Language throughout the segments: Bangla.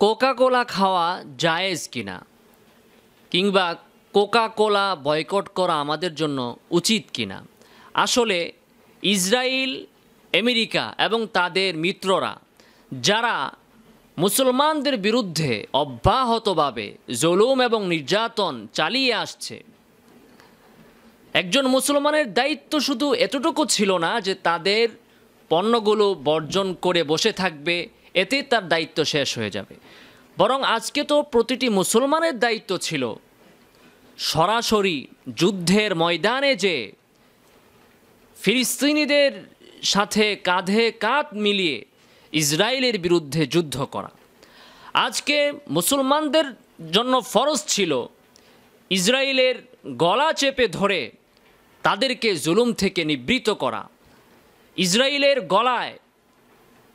কোকা কোলা খাওয়া জায়েজ কিনা কিংবা কোকা কোলা বয়কট করা আমাদের জন্য উচিত কিনা। আসলে ইসরায়েল, আমেরিকা এবং তাদের মিত্ররা যারা মুসলমানদের বিরুদ্ধে অব্যাহতভাবে জুলুম এবং নির্যাতন চালিয়ে আসছে, একজন মুসলমানের দায়িত্ব শুধু এতটুকু ছিল না যে তাদের পণ্যগুলো বর্জন করে বসে থাকবে, এতে তার দায়িত্ব শেষ হয়ে যাবে। বরং আজকে তো প্রতিটি মুসলমানের দায়িত্ব ছিল সরাসরি যুদ্ধের ময়দানে যে ফিলিস্তিনিদের সাথে কাঁধে কাঁধ মিলিয়ে ইসরায়েলের বিরুদ্ধে যুদ্ধ করা। আজকে মুসলমানদের জন্য ফরজ ছিল ইসরায়েলের গলা চেপে ধরে তাদেরকে জুলুম থেকে নিবৃত্ত করা, ইসরায়েলের গলায়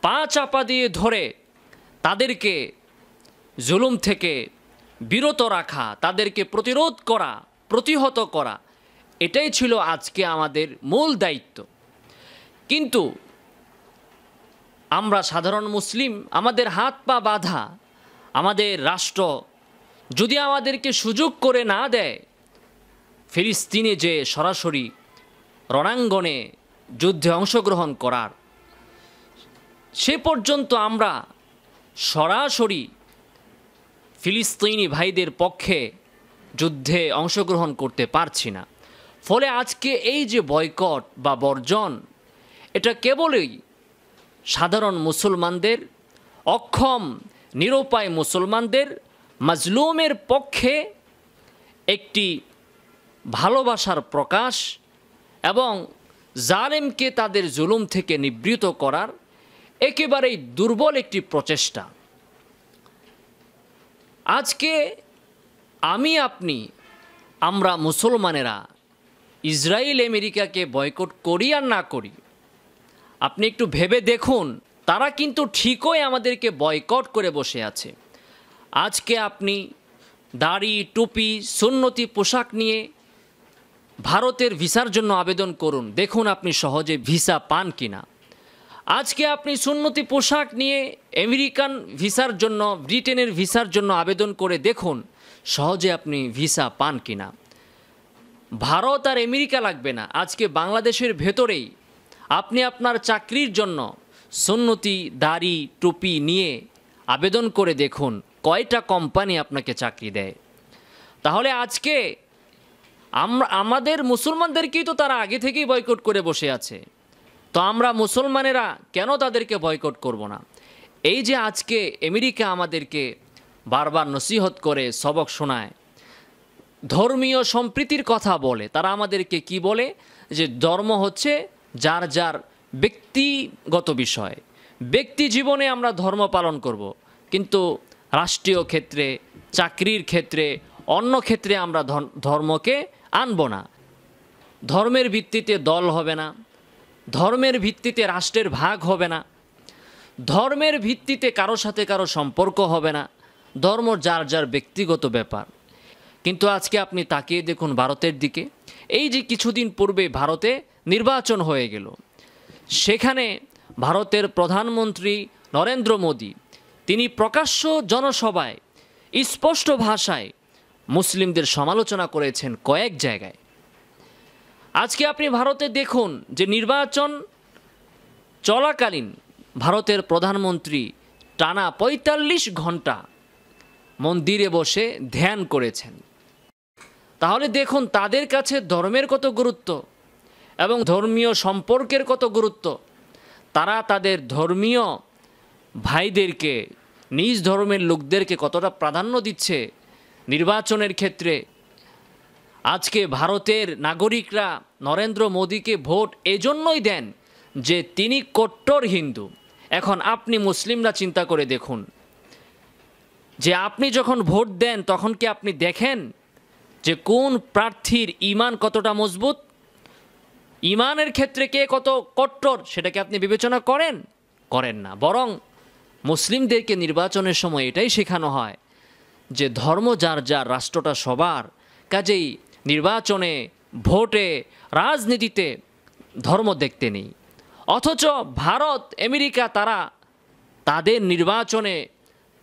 পা চাপা দিয়ে ধরে তাদেরকে জুলুম থেকে বিরত রাখা, তাদেরকে প্রতিরোধ করা, প্রতিহত করা, এটাই ছিল আজকে আমাদের মূল দায়িত্ব। কিন্তু আমরা সাধারণ মুসলিম, আমাদের হাত পা বাঁধা, আমাদের রাষ্ট্র যদি আমাদেরকে সুযোগ করে না দেয় ফিলিস্তিনে যে সরাসরি রণাঙ্গনে যুদ্ধে অংশগ্রহণ করার, সে পর্যন্ত আমরা সরাসরি ফিলিস্তিনি ভাইদের পক্ষে যুদ্ধে অংশগ্রহণ করতে পারছি না। ফলে আজকে এই যে বয়কট বা বর্জন, এটা কেবলই সাধারণ মুসলমানদের, অক্ষম নিরুপায় মুসলমানদের, মাজলুমের পক্ষে একটি ভালোবাসার প্রকাশ এবং জালেমকে তাদের জুলুম থেকে নিবৃত্ত করার একেবারেই দুর্বল একটি প্রচেষ্টা। আজকে আমরা মুসলমানেরা ইসরায়েল আমেরিকাকে বয়কট করি আর না করি, আপনি একটু ভেবে দেখুন, তারা কিন্তু ঠিকই আমাদেরকে বয়কট করে বসে আছে। আজকে আপনি দাড়ি, টুপি, সুন্নতি পোশাক নিয়ে ভারতের ভিসার জন্য আবেদন করুন, দেখুন আপনি সহজে ভিসা পান কিনা। আজকে আপনি সুন্নতি পোশাক নিয়ে আমেরিকান ভিসার জন্য, ব্রিটেনের ভিসার জন্য আবেদন করে দেখুন সহজে আপনি ভিসা পান কিনা। ভারত আর আমেরিকা লাগবে না, আজকে বাংলাদেশের ভেতরেই আপনি আপনার চাকরির জন্য সুন্নতি দাড়ি টুপি নিয়ে আবেদন করে দেখুন কয়টা কোম্পানি আপনাকে চাকরি দেয়। তাহলে আজকে আমাদের মুসলমানদেরকেই তো তারা আগে থেকেই বয়কট করে বসে আছে, তো আমরা মুসলমানেরা কেন তাদেরকে বয়কট করব না? এই যে আজকে আমেরিকা আমাদেরকে বারবার নসিহত করে, সবক শোনায়, ধর্মীয় সম্প্রীতির কথা বলে, তারা আমাদেরকে কি বলে যে ধর্ম হচ্ছে যার যার ব্যক্তিগত বিষয়, ব্যক্তি জীবনে আমরা ধর্ম পালন করব, কিন্তু রাষ্ট্রীয় ক্ষেত্রে, চাকরির ক্ষেত্রে, অন্য ক্ষেত্রে আমরা ধর্মকে আনব না। ধর্মের ভিত্তিতে দল হবে না, ধর্মের ভিত্তিতে রাষ্ট্রের ভাগ হবে না, ধর্মের ভিত্তিতে কারো সাথে কারো সম্পর্ক হবে না, ধর্ম যার যার ব্যক্তিগত ব্যাপার। কিন্তু আজকে আপনি তাকিয়ে দেখুন ভারতের দিকে, এই যে কিছুদিন পূর্বে ভারতে নির্বাচন হয়ে গেল, সেখানে ভারতের প্রধানমন্ত্রী নরেন্দ্র মোদী তিনি প্রকাশ্য জনসভায় স্পষ্ট ভাষায় মুসলিমদের সমালোচনা করেছেন কয়েক জায়গায়। আজকে আপনি ভারতে দেখুন যে নির্বাচন চলাকালীন ভারতের প্রধানমন্ত্রী টানা ৪৫ ঘন্টা মন্দিরে বসে ধ্যান করেছেন। তাহলে দেখুন তাদের কাছে ধর্মের কত গুরুত্ব এবং ধর্মীয় সম্পর্কের কত গুরুত্ব। তারা তাদের ধর্মীয় ভাইদেরকে, নিজ ধর্মের লোকদেরকে কতটা প্রাধান্য দিচ্ছে নির্বাচনের ক্ষেত্রে। আজকে ভারতের নাগরিকরা নরেন্দ্র মোদীকে ভোট এজন্যই দেন যে তিনি কট্টর হিন্দু। এখন আপনি মুসলিমরা চিন্তা করে দেখুন যে আপনি যখন ভোট দেন তখন কি আপনি দেখেন যে কোন প্রার্থীর ঈমান কতটা মজবুত, ঈমানের ক্ষেত্রে কে কত কট্টর, সেটাকে আপনি বিবেচনা করেন না। বরং মুসলিমদেরকে নির্বাচনের সময় এটাই শেখানো হয় যে ধর্ম যার যার, রাষ্ট্রটা সবার, কাজেই নির্বাচনে, ভোটে, রাজনীতিতে ধর্ম দেখতে নেই। অথচ ভারত, আমেরিকা তারা তাদের নির্বাচনে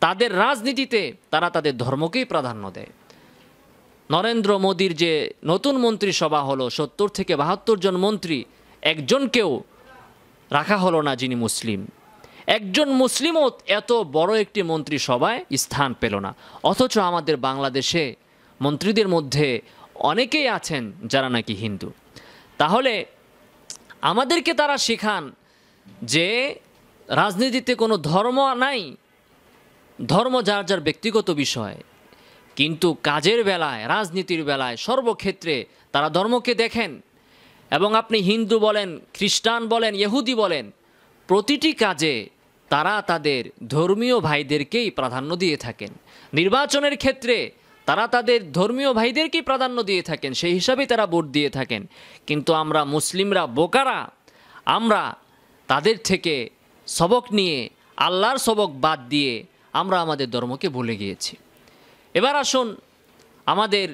তাদের রাজনীতিতে তারা তাদের ধর্মকেই প্রাধান্য দেয়। নরেন্দ্র মোদীর যে নতুন মন্ত্রিসভা হলো, 70 থেকে 72 জন মন্ত্রী, একজনকেও রাখা হলো না যিনি মুসলিম। একজন মুসলিমও এত বড় একটি মন্ত্রিসভায় স্থান পেল না। অথচ আমাদের বাংলাদেশে মন্ত্রীদের মধ্যে অনেকেই আছেন যারা নাকি হিন্দু। তাহলে আমাদেরকে তারা শেখান যে রাজনীতিতে কোনো ধর্ম নাই, ধর্ম যার যার ব্যক্তিগত বিষয়, কিন্তু কাজের বেলায়, রাজনীতির বেলায়, সর্বক্ষেত্রে তারা ধর্মকে দেখেন। এবং আপনি হিন্দু বলেন, খ্রিস্টান বলেন, ইহুদি বলেন, প্রতিটি কাজে তারা তাদের ধর্মীয় ভাইদেরকেই প্রাধান্য দিয়ে থাকেন। নির্বাচনের ক্ষেত্রে তারা তাদের ধর্মীয় ভাইদেরকেই প্রাধান্য দিয়ে থাকেন, সেই হিসাবেই তারা ভোট দিয়ে থাকেন। কিন্তু আমরা মুসলিমরা বোকারা, আমরা তাদের থেকে সবক নিয়ে, আল্লাহর সবক বাদ দিয়ে আমরা আমাদের ধর্মকে ভুলে গিয়েছি। এবার আসুন আমাদের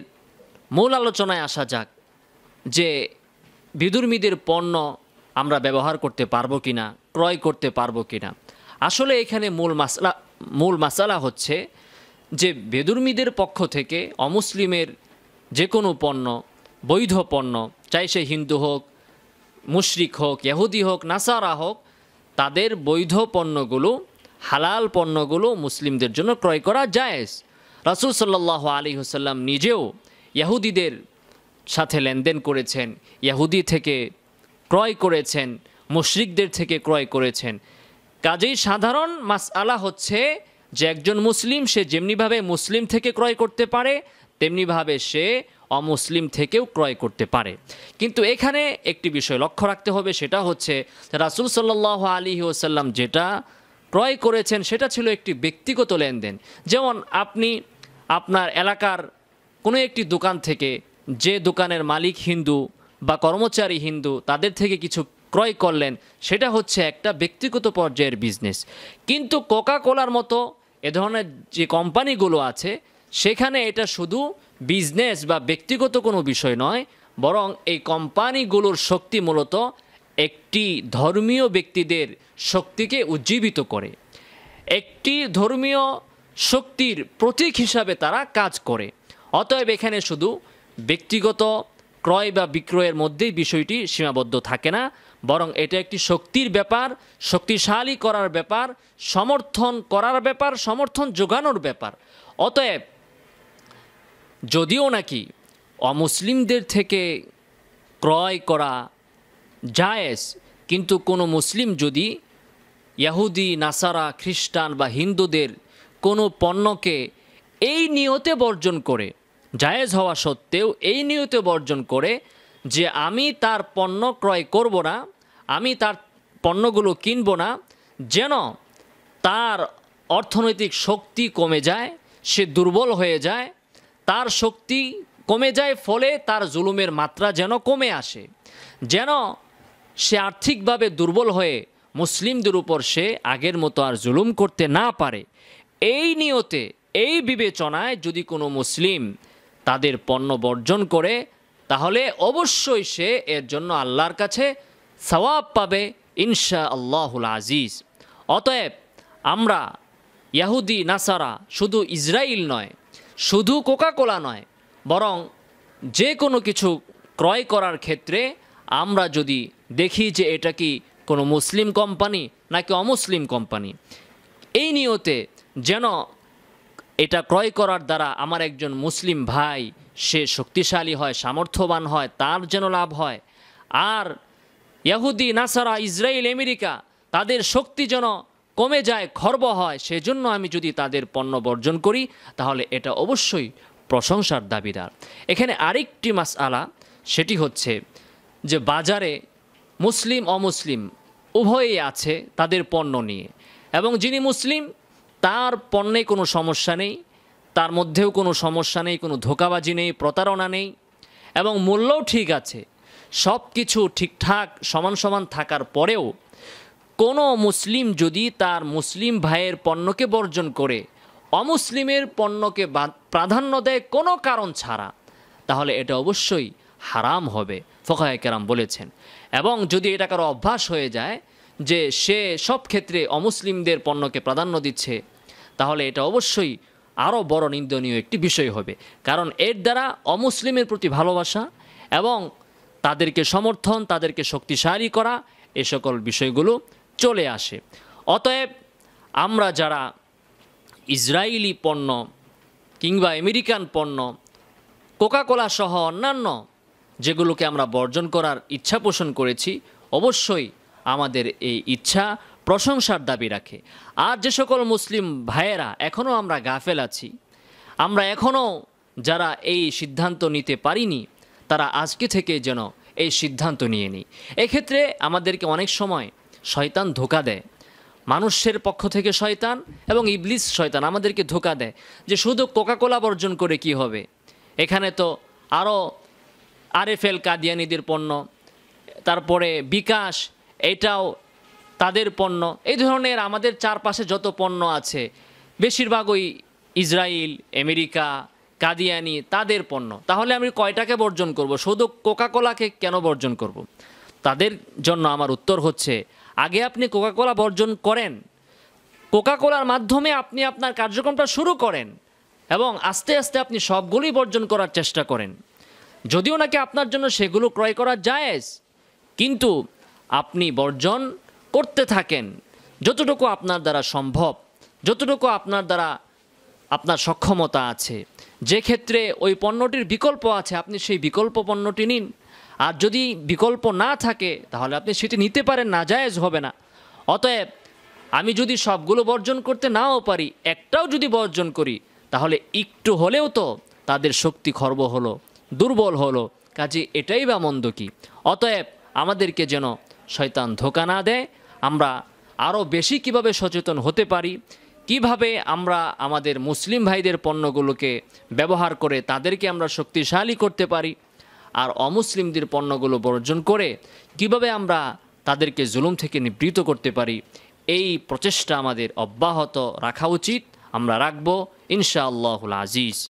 মূল আলোচনায় আসা যাক যে বিধর্মীদের পণ্য আমরা ব্যবহার করতে পারবো কিনা, ক্রয় করতে পারবো কিনা। আসলে এখানে মূল মাসালা হচ্ছে যে বেদুর্মীদের পক্ষ থেকে অমুসলিমের যে কোনো পণ্য, বৈধ পণ্য, চাই সে হিন্দু হোক, মুশরিক হোক, ইহুদি হোক, নাসারা হোক, তাদের বৈধ পণ্যগুলো, হালাল পণ্যগুলো মুসলিমদের জন্য ক্রয় করা জায়েজ। রাসূল সাল্লাল্লাহু আলাইহি ওয়াসাল্লাম নিজেও ইহুদিদের সাথে লেনদেন করেছেন, ইহুদি থেকে ক্রয় করেছেন, মুশরিকদের থেকে ক্রয় করেছেন। কাজেই সাধারণ মাসআলা হচ্ছে যে একজন মুসলিম সে যেমনিভাবে মুসলিম থেকে ক্রয় করতে পারে তেমনিভাবে সে অমুসলিম থেকেও ক্রয় করতে পারে। কিন্তু এখানে একটি বিষয় লক্ষ্য রাখতে হবে, সেটা হচ্ছে রাসূল সাল্লাল্লাহু আলাইহি ওয়াসাল্লাম যেটা ক্রয় করেছেন সেটা ছিল একটি ব্যক্তিগত লেনদেন। যেমন আপনি আপনার এলাকার কোনো একটি দোকান থেকে, যে দোকানের মালিক হিন্দু বা কর্মচারী হিন্দু, তাদের থেকে কিছু ক্রয় করলেন, সেটা হচ্ছে একটা ব্যক্তিগত পর্যায়ের বিজনেস। কিন্তু কোকা কোলার মতো এ ধরনের যে কোম্পানিগুলো আছে সেখানে এটা শুধু বিজনেস বা ব্যক্তিগত কোনো বিষয় নয়, বরং এই কোম্পানিগুলোর শক্তি মূলত একটি ধর্মীয় ব্যক্তিদের শক্তিকে উজ্জীবিত করে, একটি ধর্মীয় শক্তির প্রতীক হিসাবে তারা কাজ করে। অতএব এখানে শুধু ব্যক্তিগত ক্রয় বা বিক্রয়ের মধ্যেই বিষয়টি সীমাবদ্ধ থাকে না, বরং এটা একটি শক্তির ব্যাপার, শক্তিশালী করার ব্যাপার, সমর্থন করার ব্যাপার, সমর্থন যোগানোর ব্যাপার। অতএব যদিও নাকি অমুসলিমদের থেকে ক্রয় করা জায়েজ, কিন্তু কোনো মুসলিম যদি ইহুদি, নাসারা, খ্রিস্টান বা হিন্দুদের কোনো পণ্যকে এই নিয়তে বর্জন করে, জায়েজ হওয়া সত্ত্বেও এই নিয়তে বর্জন করে যে আমি তার পণ্য ক্রয় করব না, আমি তার পণ্যগুলো কিনব না, যেন তার অর্থনৈতিক শক্তি কমে যায়, সে দুর্বল হয়ে যায়, তার শক্তি কমে যায়, ফলে তার জুলুমের মাত্রা যেন কমে আসে, যেন সে আর্থিকভাবে দুর্বল হয়ে মুসলিমদের উপর সে আগের মতো আর জুলুম করতে না পারে, এই নিয়তে, এই বিবেচনায় যদি কোনো মুসলিম তাদের পণ্য বর্জন করে, তাহলে অবশ্যই সে এর জন্য আল্লাহর কাছে সওয়াব পাবে ইনশাআল্লাহুল আজিজ। অতএব আমরা ইহুদি, নাসারা, শুধু ইসরায়েল নয়, শুধু কোকা কোলা নয়, বরং যে কোনো কিছু ক্রয় করার ক্ষেত্রে আমরা যদি দেখি যে এটা কি কোনো মুসলিম কোম্পানি নাকি অমুসলিম কোম্পানি, এই নিয়তে যেন এটা ক্রয় করার দ্বারা আমার একজন মুসলিম ভাই সে শক্তিশালী হয়, সামর্থ্যবান হয়, তার যেন লাভ হয়, আর ইহুদি, নাসারা, ইসরায়েল, আমেরিকা তাদের শক্তি যেন কমে যায়, খর্ব হয়, সেজন্য আমি যদি তাদের পণ্য বর্জন করি তাহলে এটা অবশ্যই প্রশংসার দাবিদার। এখানে আরেকটি মাসআলা, সেটি হচ্ছে যে বাজারে মুসলিম অমুসলিম উভয়ই আছে তাদের পণ্য নিয়ে, এবং যিনি মুসলিম তার পণ্যে কোনো সমস্যা নেই, তার মধ্যেও কোনো সমস্যা নেই, কোনো ধোঁকাবাজি নেই, প্রতারণা নেই, এবং মূল্যও ঠিক আছে। সব কিছু ঠিকঠাক সমান সমান থাকার পরেও কোনো মুসলিম যদি তার মুসলিম ভাইয়ের পণ্যকে বর্জন করে অমুসলিমের পণ্যকে প্রাধান্য দেয় কোনো কারণ ছাড়া, তাহলে এটা অবশ্যই হারাম হবে, ফুকাহায়ে কেরাম বলেছেন। এবং যদি এটা কারো অভ্যাস হয়ে যায় যে সে সব ক্ষেত্রে অমুসলিমদের পণ্যকে প্রাধান্য দিচ্ছে, তাহলে এটা অবশ্যই আরও বড় নিন্দনীয় একটি বিষয় হবে। কারণ এর দ্বারা অমুসলিমের প্রতি ভালোবাসা এবং তাদেরকে সমর্থন, তাদেরকে শক্তিশালী করা, এ সকল বিষয়গুলো চলে আসে। অতএব আমরা যারা ইসরায়েলি পণ্য কিংবা আমেরিকান পণ্য, কোকাকোলা সহ অন্যান্য যেগুলোকে আমরা বর্জন করার ইচ্ছা পোষণ করেছি, অবশ্যই আমাদের এই ইচ্ছা প্রশংসার দাবি রাখে। আর যে সকল মুসলিম ভাইয়েরা এখনও আমরা গাফেল আছি, আমরা এখনও যারা এই সিদ্ধান্ত নিতে পারিনি, তারা আজকে থেকে যেন এই সিদ্ধান্ত নিয়ে নিই। এক্ষেত্রে আমাদেরকে অনেক সময় শয়তান ধোঁকা দেয়, মানুষের পক্ষ থেকে শয়তান এবং ইবলিস শয়তান আমাদেরকে ধোঁকা দেয় যে শুধু কোকাকোলা বর্জন করে কি হবে, এখানে তো আরও আরএফএল কাদিয়ানিদের পণ্য, তারপরে বিকাশ, এটাও তাদের পণ্য, এই ধরনের আমাদের চারপাশে যত পণ্য আছে বেশিরভাগই ইসরায়েল, আমেরিকা, কাদিয়ানি তাদের পণ্য। তাহলে আমি কয়টাকে বর্জন করব? শুধু কোকাকোলাকে কেন বর্জন করব? তাদের জন্য আমার উত্তর হচ্ছে, আগে আপনি কোকাকোলা বর্জন করেন, কোকাকোলার মাধ্যমে আপনি আপনার কার্যক্রমটা শুরু করেন এবং আস্তে আস্তে আপনি সবগুলোই বর্জন করার চেষ্টা করেন। যদিও নাকি আপনার জন্য সেগুলো ক্রয় করা জায়েজ, কিন্তু আপনি বর্জন করতে থাকেন যতটুকু আপনার দ্বারা সম্ভব, যতটুকু আপনার দ্বারা আপনার সক্ষমতা আছে। যে ক্ষেত্রে ওই পণ্যটির বিকল্প আছে আপনি সেই বিকল্প পণ্যটি নিন, আর যদি বিকল্প না থাকে তাহলে আপনি সেটি নিতে পারেন, না জায়েজ হবে না। অতএব আমি যদি সবগুলো বর্জন করতে নাও পারি, একটাও যদি বর্জন করি, তাহলে একটু হলেও তো তাদের শক্তি খর্ব হলো, দুর্বল হলো, কাজে এটাই বা মন্দ কি? অতএব আমাদেরকে যেন শয়তান ধোঁকা না দেয়, আমরা আরও বেশি কিভাবে সচেতন হতে পারি, কিভাবে আমরা আমাদের মুসলিম ভাইদের পণ্যগুলোকে ব্যবহার করে তাদেরকে আমরা শক্তিশালী করতে পারি, আর অমুসলিমদের পণ্যগুলো বর্জন করে কিভাবে আমরা তাদেরকে জুলুম থেকে নিবৃত্ত করতে পারি, এই প্রচেষ্টা আমাদের অব্যাহত রাখা উচিত। আমরা রাখবো ইনশাআল্লাহুল আজিজ।